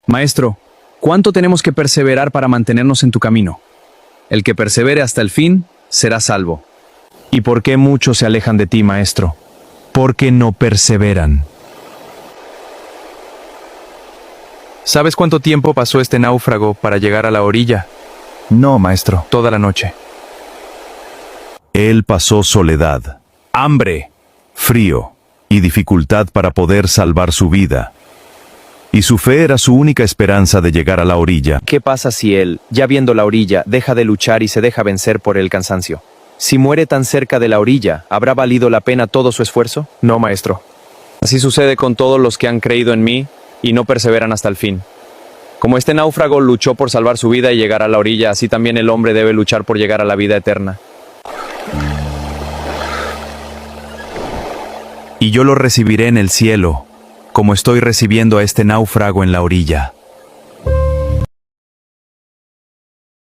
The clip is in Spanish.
Maestro, ¿cuánto tenemos que perseverar para mantenernos en tu camino? El que persevere hasta el fin será salvo. ¿Y por qué muchos se alejan de ti, maestro? Porque no perseveran. ¿Sabes cuánto tiempo pasó este náufrago para llegar a la orilla? No, maestro. Toda la noche. Él pasó soledad, ¡Hambre! frío y dificultad para poder salvar su vida. Y su fe era su única esperanza de llegar a la orilla. ¿Qué pasa si él, ya viendo la orilla, deja de luchar y se deja vencer por el cansancio? Si muere tan cerca de la orilla, ¿habrá valido la pena todo su esfuerzo? No, maestro. Así sucede con todos los que han creído en mí y no perseveran hasta el fin. Como este náufrago luchó por salvar su vida y llegar a la orilla, así también el hombre debe luchar por llegar a la vida eterna. Y yo lo recibiré en el cielo, como estoy recibiendo a este náufrago en la orilla.